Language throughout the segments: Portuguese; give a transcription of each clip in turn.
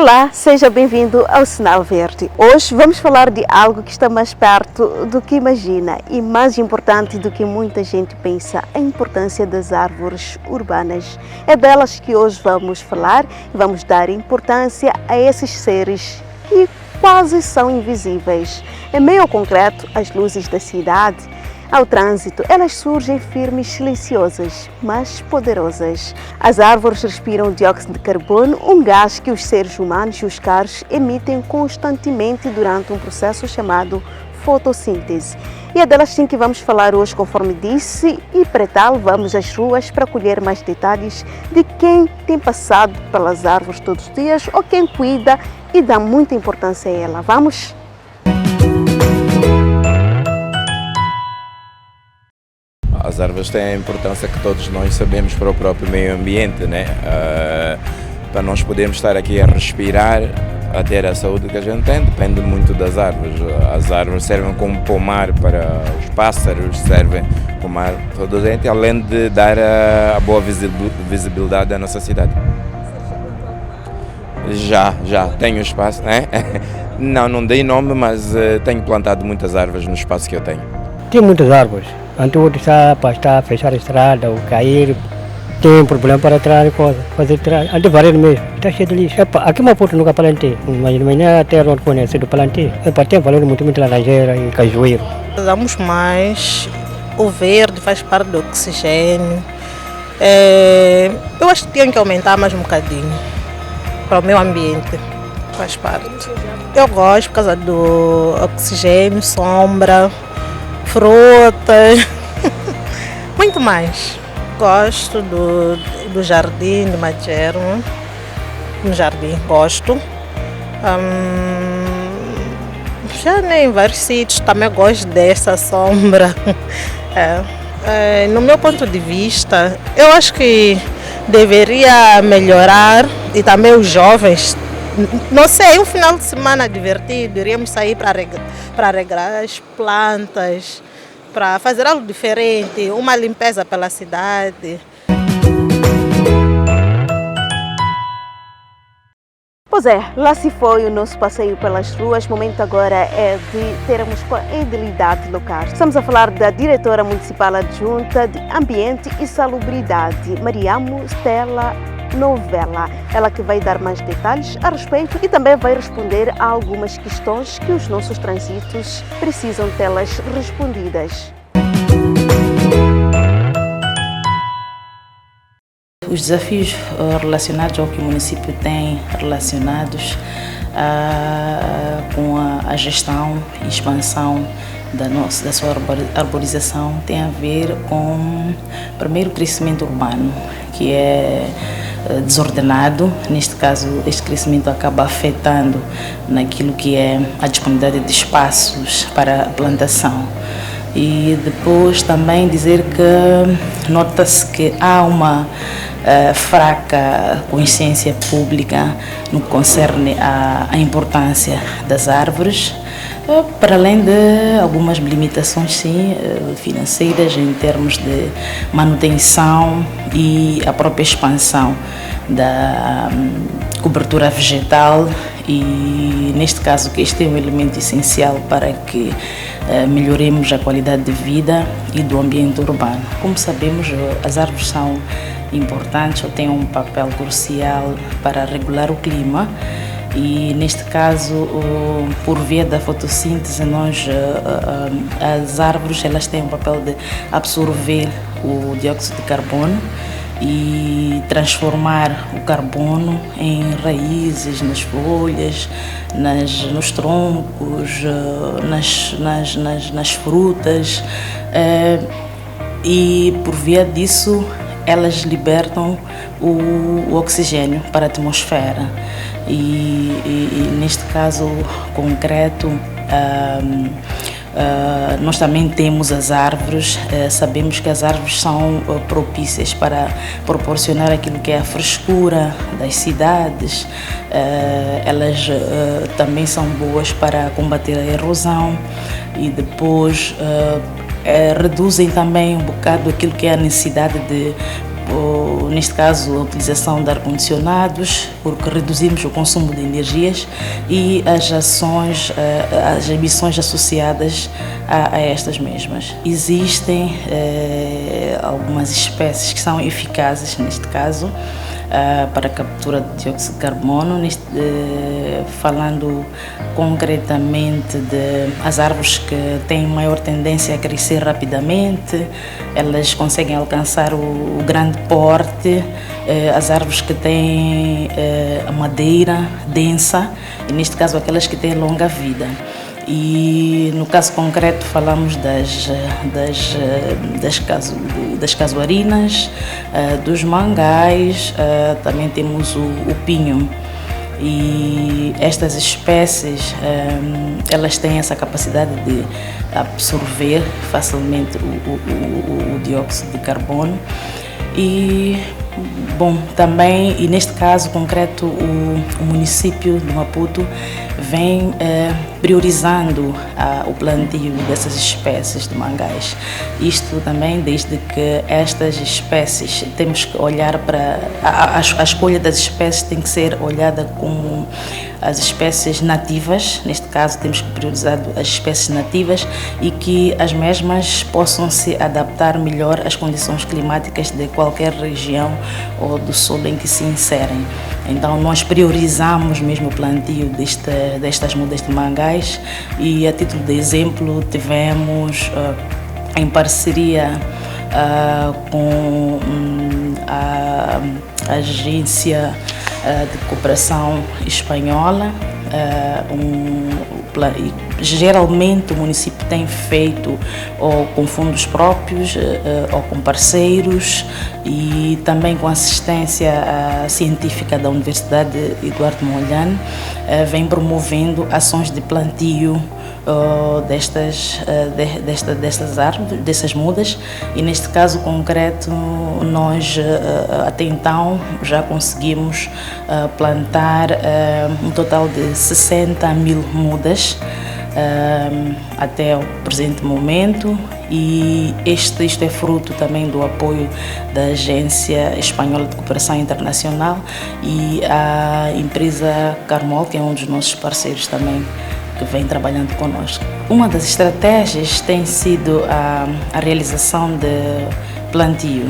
Olá, seja bem-vindo ao Sinal Verde. Hoje vamos falar de algo que está mais perto do que imagina e mais importante do que muita gente pensa, a importância das árvores urbanas. É delas que hoje vamos falar e vamos dar importância a esses seres que quase são invisíveis. Em meio ao concreto, às luzes da cidade, ao trânsito, elas surgem firmes, silenciosas, mas poderosas. As árvores respiram dióxido de carbono, um gás que os seres humanos e os carros emitem constantemente durante um processo chamado fotossíntese. E é delas sim que vamos falar hoje, conforme disse, e para tal vamos às ruas para colher mais detalhes de quem tem passado pelas árvores todos os dias ou quem cuida e dá muita importância a ela. Vamos? As árvores têm a importância que todos nós sabemos para o próprio meio ambiente, né? Para nós podermos estar aqui a respirar, a ter a saúde que a gente tem, depende muito das árvores. As árvores servem como pomar para os pássaros, servem como ar para toda a gente, além de dar a boa visibilidade à nossa cidade. Já tenho espaço, né? Não dei nome, mas tenho plantado muitas árvores no espaço que eu tenho. Tem muitas árvores. Antes está a fechar a estrada ou cair, tem problema para tirar coisa, fazer tirar, antes varrer mesmo, está cheio de lixo. Aqui uma porta nunca plantei, mas amanhã até onde conhece do plantei. Tem valor muito laranjeira e cajueiro. Usamos mais o verde, faz parte do oxigênio. Eu acho que tinha que aumentar mais um bocadinho para o meio ambiente, faz parte. Eu gosto por causa do oxigênio, sombra, frutas, muito mais. Gosto do jardim de Machermo, no jardim gosto. Já em vários sítios também gosto dessa sombra. No meu ponto de vista, eu acho que deveria melhorar e também os jovens. Não sei, um final de semana divertido, iríamos sair para regar as plantas, para fazer algo diferente, uma limpeza pela cidade. Pois é, lá se foi o nosso passeio pelas ruas. Momento agora é de termos com a edilidade local. Estamos a falar da diretora municipal adjunta de Ambiente e Salubridade, Mariamo Stella Novella. Ela que vai dar mais detalhes a respeito e também vai responder a algumas questões que os nossos trânsitos precisam delas respondidas. Os desafios relacionados ao que o município tem relacionados com a gestão e expansão da sua arborização tem a ver com, primeiro, o crescimento urbano, que é desordenado. Neste caso, este crescimento acaba afetando naquilo que é a disponibilidade de espaços para a plantação. E depois também dizer que nota-se que há uma fraca consciência pública no que concerne à importância das árvores, para além de algumas limitações, sim, financeiras em termos de manutenção e a própria expansão da cobertura vegetal. E neste caso que este é um elemento essencial para que melhoremos a qualidade de vida e do ambiente urbano. Como sabemos, as árvores são importantes ou têm um papel crucial para regular o clima e neste caso, por via da fotossíntese, as árvores elas têm o papel de absorver o dióxido de carbono e transformar o carbono em raízes, nas folhas, nos troncos, nas frutas, e por via disso elas libertam o oxigênio para a atmosfera e neste caso concreto nós também temos as árvores, sabemos que as árvores são propícias para proporcionar aquilo que é a frescura das cidades, elas também são boas para combater a erosão e depois reduzem também um bocado aquilo que é a necessidade de neste caso a utilização de ar-condicionados, porque reduzimos o consumo de energias e as ações, as emissões associadas a estas mesmas. Existem algumas espécies que são eficazes, neste caso, para a captura de dióxido de carbono, falando concretamente de as árvores que têm maior tendência a crescer rapidamente, elas conseguem alcançar o grande porte, as árvores que têm a madeira densa, e neste caso aquelas que têm longa vida. E no caso concreto falamos das casuarinas, dos mangais, também temos o pinho. E estas espécies, elas têm essa capacidade de absorver facilmente o dióxido de carbono. E bom, também, e neste caso concreto, o município de Maputo vem priorizando o plantio dessas espécies de mangais. Isto também desde que estas espécies, temos que olhar para a escolha das espécies tem que ser olhada como as espécies nativas, neste caso temos que priorizar as espécies nativas e que as mesmas possam se adaptar melhor às condições climáticas de qualquer região ou do solo em que se inserem. Então nós priorizamos mesmo o plantio destas mudas de mangais e, a título de exemplo, tivemos em parceria com a Agência de Cooperação Espanhola, geralmente o município tem feito ou com fundos próprios ou com parceiros e também com assistência científica da Universidade Eduardo Mondlane, vem promovendo ações de plantio destas árvores, dessas mudas, e neste caso concreto nós até então já conseguimos plantar um total de 60.000 mudas até o presente momento, e isto é fruto também do apoio da Agência Espanhola de Cooperação Internacional e a empresa Carmol, que é um dos nossos parceiros também, que vem trabalhando conosco. Uma das estratégias tem sido a realização de plantio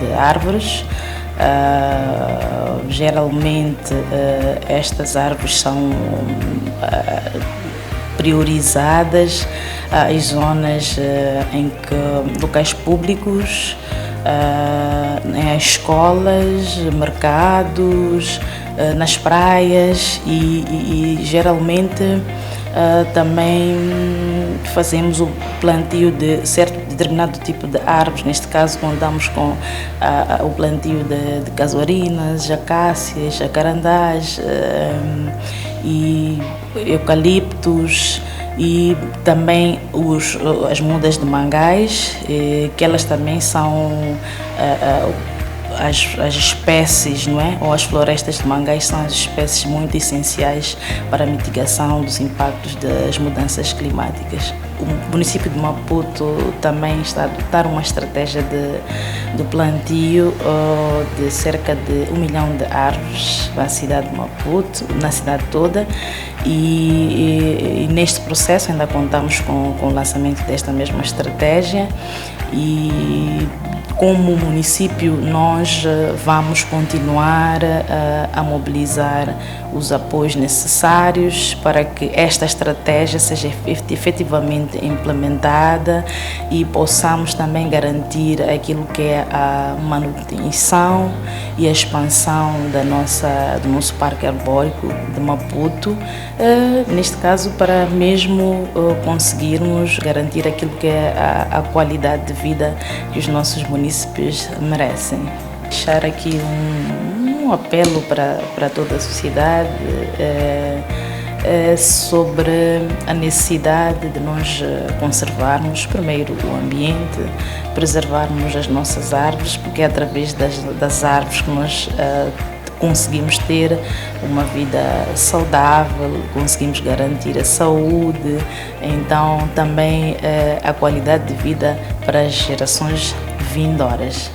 de árvores. Geralmente estas árvores são priorizadas às zonas em que locais públicos, em escolas, mercados, nas praias e geralmente também fazemos o plantio de determinado tipo de árvores. Neste caso contamos com o plantio de casuarinas, acácias, jacarandás e eucaliptos, e também as mudas de mangais, que elas também são as espécies, não é? Ou as florestas de mangais são as espécies muito essenciais para a mitigação dos impactos das mudanças climáticas. O município de Maputo também está a adotar uma estratégia de plantio de cerca de 1 milhão de árvores na cidade de Maputo, na cidade toda, e neste processo ainda contamos com o lançamento desta mesma estratégia. E como município nós vamos continuar a mobilizar os apoios necessários para que esta estratégia seja efetivamente implementada e possamos também garantir aquilo que é a manutenção e a expansão do nosso parque arbórico de Maputo, neste caso para mesmo conseguirmos garantir aquilo que é a qualidade de vida que os nossos munícipes merecem. Deixar aqui um apelo para toda a sociedade sobre a necessidade de nós conservarmos primeiro o ambiente, preservarmos as nossas árvores, porque é através das árvores que nós conseguimos ter uma vida saudável, conseguimos garantir a saúde, então também a qualidade de vida para as gerações vindouras.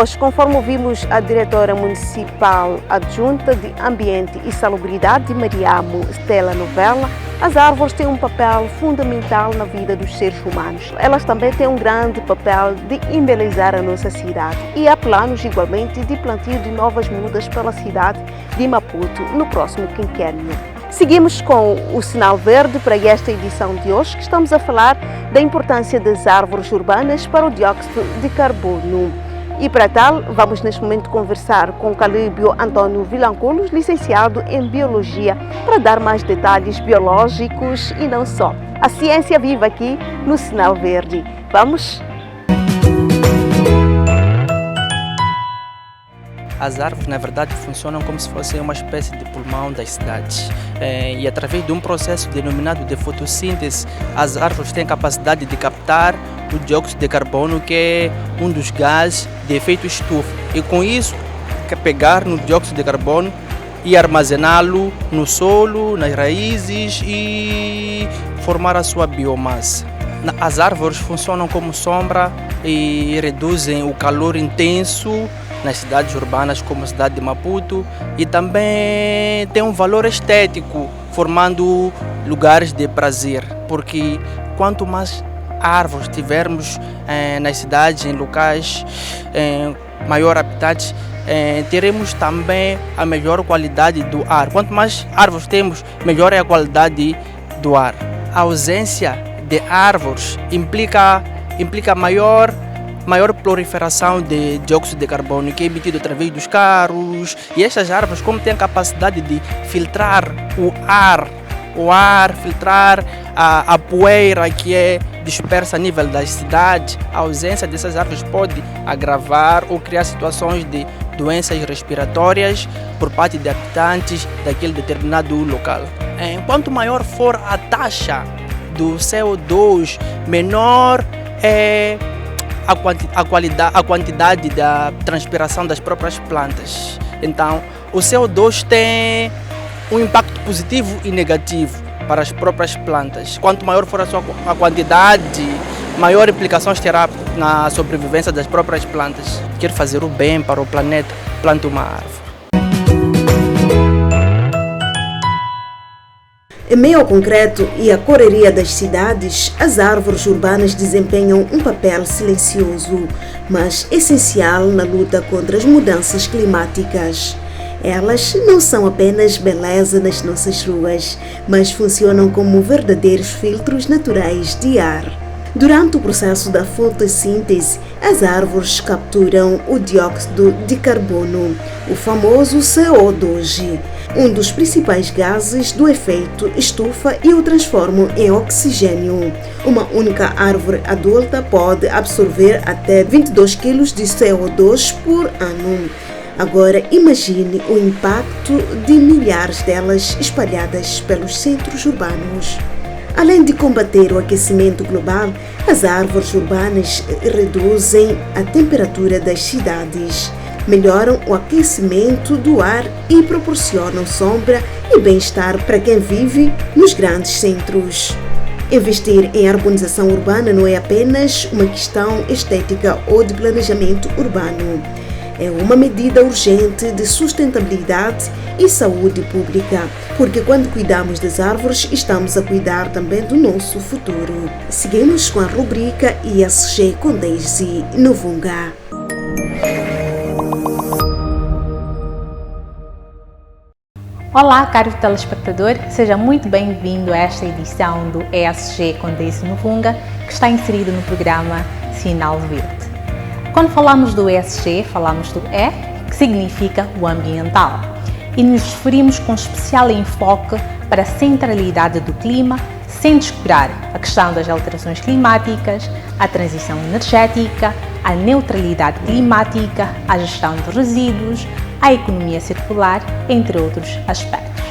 Hoje, conforme ouvimos a diretora municipal adjunta de Ambiente e Salubridade, Mariamo Stella Novella, as árvores têm um papel fundamental na vida dos seres humanos. Elas também têm um grande papel de embelezar a nossa cidade e há planos igualmente de plantio de novas mudas pela cidade de Maputo no próximo quinquênio. Seguimos com o sinal verde para esta edição de hoje, que estamos a falar da importância das árvores urbanas para o dióxido de carbono. E para tal, vamos neste momento conversar com Calíbio Antônio Vilanculos, licenciado em Biologia, para dar mais detalhes biológicos e não só. A ciência vive aqui no Sinal Verde. Vamos? As árvores, na verdade, funcionam como se fossem uma espécie de pulmão das cidades. E através de um processo denominado de fotossíntese, as árvores têm capacidade de captar o dióxido de carbono, que é um dos gases de efeito estufa. E com isso, pegar no dióxido de carbono e armazená-lo no solo, nas raízes e formar a sua biomassa. As árvores funcionam como sombra e reduzem o calor intenso nas cidades urbanas como a cidade de Maputo, e também tem um valor estético, formando lugares de prazer, porque quanto mais árvores tivermos nas cidades, em locais maior habitats, teremos também a melhor qualidade do ar. Quanto mais árvores temos, melhor é a qualidade do ar. A ausência de árvores implica maior proliferação de dióxido de carbono, que é emitido através dos carros, e estas árvores, como têm a capacidade de filtrar o ar, filtrar a poeira que é dispersa a nível das cidades, a ausência dessas árvores pode agravar ou criar situações de doenças respiratórias por parte de habitantes daquele determinado local. Quanto maior for a taxa do CO2, menor é a quantidade da transpiração das próprias plantas. Então, o CO2 tem um impacto positivo e negativo para as próprias plantas. Quanto maior for a quantidade, maior implicações terá na sobrevivência das próprias plantas. Quer fazer o bem para o planeta, plante uma árvore. Em meio ao concreto e à correria das cidades, as árvores urbanas desempenham um papel silencioso, mas essencial na luta contra as mudanças climáticas. Elas não são apenas beleza nas nossas ruas, mas funcionam como verdadeiros filtros naturais de ar. Durante o processo da fotossíntese, as árvores capturam o dióxido de carbono, o famoso CO2, um dos principais gases do efeito estufa, e o transformam em oxigênio. Uma única árvore adulta pode absorver até 22 kg de CO2 por ano. Agora imagine o impacto de milhares delas espalhadas pelos centros urbanos. Além de combater o aquecimento global, as árvores urbanas reduzem a temperatura das cidades, melhoram o aquecimento do ar e proporcionam sombra e bem-estar para quem vive nos grandes centros. Investir em arborização urbana não é apenas uma questão estética ou de planejamento urbano. É uma medida urgente de sustentabilidade e saúde pública, porque quando cuidamos das árvores, estamos a cuidar também do nosso futuro. Seguimos com a rubrica ESG com Daisy Novunga. Olá, caro telespectador, seja muito bem-vindo a esta edição do ESG com Daisy Novunga, que está inserido no programa Sinal Verde. Quando falamos do ESG, falamos do E, que significa o ambiental, e nos referimos com especial enfoque para a centralidade do clima, sem descurar a questão das alterações climáticas, a transição energética, a neutralidade climática, a gestão de resíduos, a economia circular, entre outros aspectos.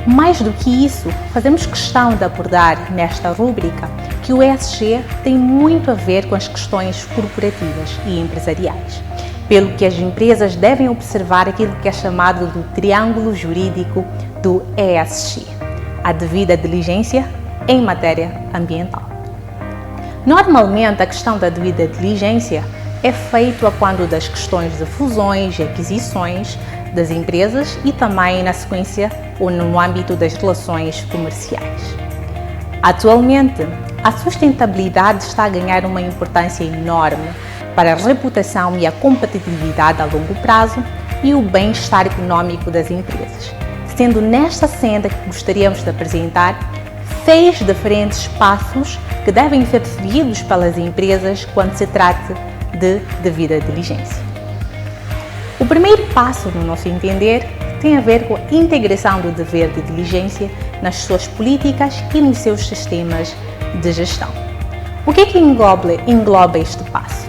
Mais do que isso, fazemos questão de abordar nesta rúbrica que o ESG tem muito a ver com as questões corporativas e empresariais, pelo que as empresas devem observar aquilo que é chamado do triângulo jurídico do ESG, a devida diligência em matéria ambiental. Normalmente, a questão da devida diligência é feito a quando das questões de fusões e aquisições das empresas e também na sequência ou no âmbito das relações comerciais. Atualmente, a sustentabilidade está a ganhar uma importância enorme para a reputação e a competitividade a longo prazo e o bem-estar econômico das empresas, sendo nesta senda que gostaríamos de apresentar 6 diferentes passos que devem ser seguidos pelas empresas quando se trata de devida diligência. O primeiro passo, no nosso entender, tem a ver com a integração do dever de diligência nas suas políticas e nos seus sistemas de gestão. O que é que engloba este passo?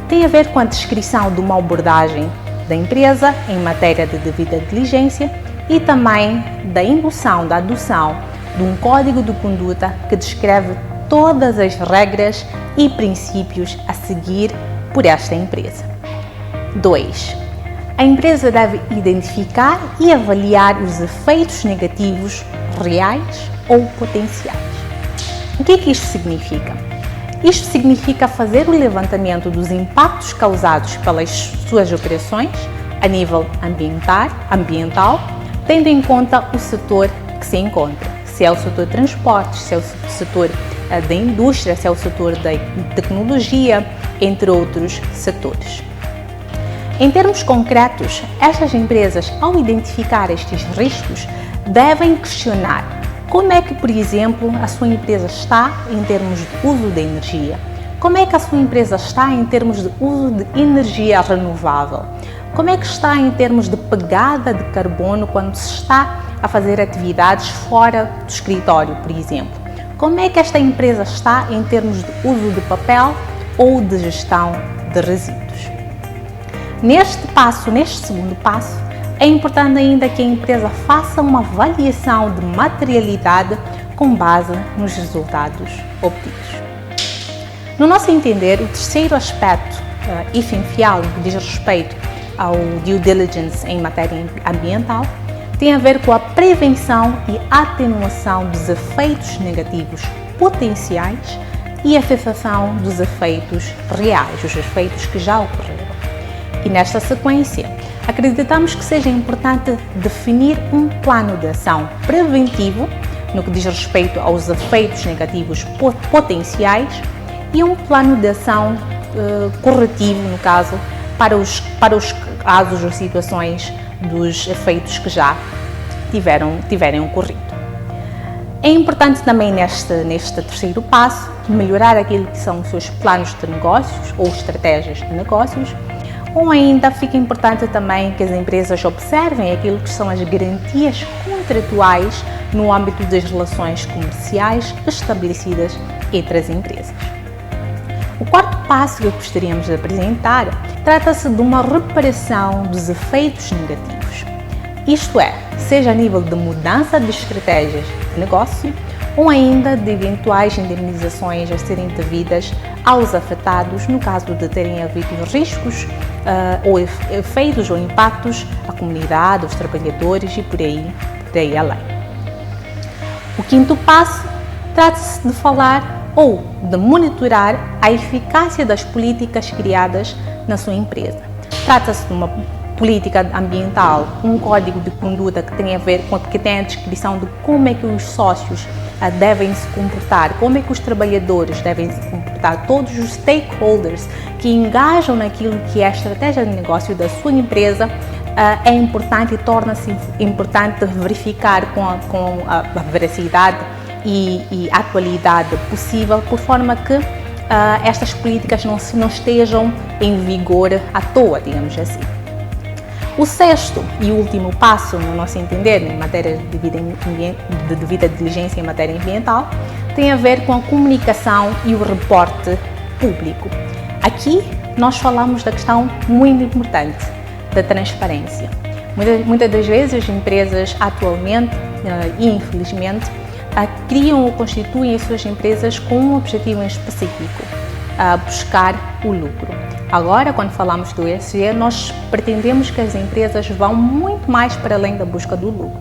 Tem a ver com a descrição de uma abordagem da empresa em matéria de devida diligência e também da indução, da adoção de um código de conduta que descreve todas as regras e princípios a seguir por esta empresa. 2. A empresa deve identificar e avaliar os efeitos negativos reais ou potenciais. O que é que isto significa? Isto significa fazer o levantamento dos impactos causados pelas suas operações a nível ambiental, tendo em conta o setor que se encontra. Se é o setor de transportes, se é o setor da indústria, se é o setor da tecnologia, entre outros setores. Em termos concretos, estas empresas, ao identificar estes riscos, devem questionar como é que, por exemplo, a sua empresa está em termos de uso de energia, como é que a sua empresa está em termos de uso de energia renovável, como é que está em termos de pegada de carbono quando se está a fazer atividades fora do escritório, por exemplo. Como é que esta empresa está em termos de uso de papel ou de gestão de resíduos? Neste segundo passo, é importante ainda que a empresa faça uma avaliação de materialidade com base nos resultados obtidos. No nosso entender, o terceiro aspecto essencial no que diz respeito ao due diligence em matéria ambiental tem a ver com a prevenção e atenuação dos efeitos negativos potenciais e a cessação dos efeitos reais, os efeitos que já ocorreram. E nesta sequência, acreditamos que seja importante definir um plano de ação preventivo no que diz respeito aos efeitos negativos potenciais e um plano de ação corretivo, no caso, para os casos ou situações dos efeitos que já tiverem ocorrido. É importante também neste terceiro passo melhorar aquilo que são os seus planos de negócios ou estratégias de negócios, ou ainda fica importante também que as empresas observem aquilo que são as garantias contratuais no âmbito das relações comerciais estabelecidas entre as empresas. O quarto passo que gostaríamos de apresentar trata-se de uma reparação dos efeitos negativos. Isto é, seja a nível de mudança de estratégias de negócio ou ainda de eventuais indemnizações a serem devidas aos afetados no caso de terem havido riscos ou efeitos ou impactos à comunidade, aos trabalhadores e por aí além. O quinto passo trata-se de falar ou de monitorar a eficácia das políticas criadas na sua empresa. Trata-se de uma política ambiental, um código de conduta que tem a ver com que tem a descrição de como é que os sócios devem se comportar, como é que os trabalhadores devem se comportar, todos os stakeholders que engajam naquilo que é a estratégia de negócio da sua empresa. É importante e torna-se importante verificar com a veracidade e a atualidade possível, por forma que estas políticas não estejam em vigor à toa, digamos assim. O sexto e último passo, no nosso entender, em matéria de devida diligência em matéria ambiental, tem a ver com a comunicação e o reporte público. Aqui nós falamos da questão muito importante da transparência. Muitas das vezes as empresas atualmente e infelizmente criam ou constituem as suas empresas com um objetivo em específico, buscar o lucro. Agora, quando falamos do ESG, nós pretendemos que as empresas vão muito mais para além da busca do lucro.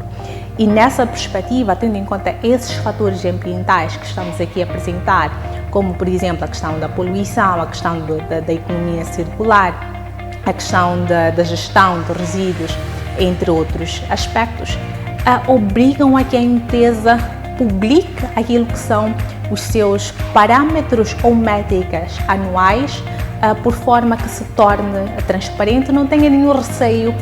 E nessa perspectiva, tendo em conta esses fatores ambientais que estamos aqui a apresentar, como por exemplo a questão da poluição, a questão da economia circular, a questão da gestão de resíduos, entre outros aspectos, obrigam a que a empresa publique aquilo que são os seus parâmetros ou métricas anuais, por forma que se torne transparente, não tenha nenhum receio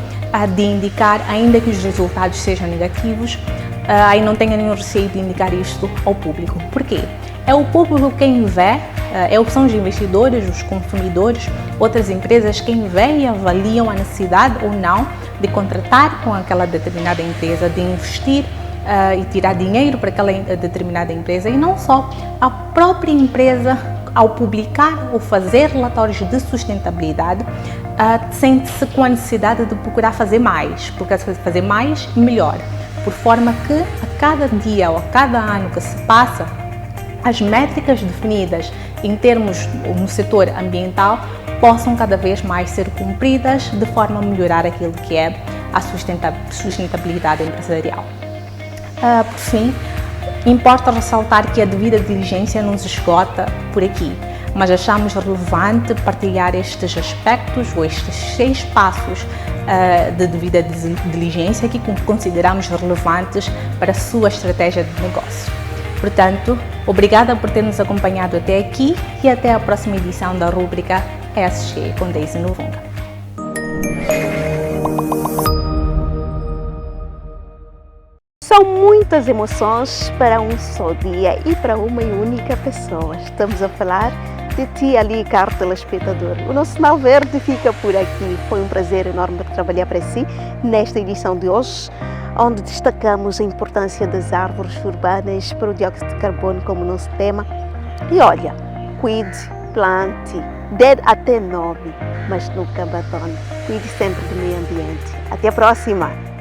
de indicar, ainda que os resultados sejam negativos, aí não tenha nenhum receio de indicar isto ao público. Porquê? É o público quem vê, são os investidores, os consumidores, outras empresas quem vê e avaliam a necessidade ou não de contratar com aquela determinada empresa, de investir e tirar dinheiro para aquela determinada empresa, e não só a própria empresa, ao publicar ou fazer relatórios de sustentabilidade, sente-se com a necessidade de procurar fazer mais, porque fazer mais melhor, por forma que a cada dia ou a cada ano que se passa, as métricas definidas em termos no setor ambiental possam cada vez mais ser cumpridas de forma a melhorar aquilo que é a sustentabilidade empresarial. Por fim, importa ressaltar que a devida diligência não se esgota por aqui, mas achamos relevante partilhar estes aspectos ou estes 6 passos de devida diligência que consideramos relevantes para a sua estratégia de negócio. Portanto, obrigada por ter nos acompanhado até aqui e até a próxima edição da rúbrica ESG com Daisy Novunga. São muitas emoções para um só dia e para uma única pessoa. Estamos a falar de ti ali, caro telespectador. O nosso Sinal Verde fica por aqui. Foi um prazer enorme trabalhar para si nesta edição de hoje, onde destacamos a importância das árvores urbanas para o dióxido de carbono como nosso tema. E olha, cuide, plante, dê até nome, mas nunca abandone. Cuide sempre do meio ambiente. Até a próxima!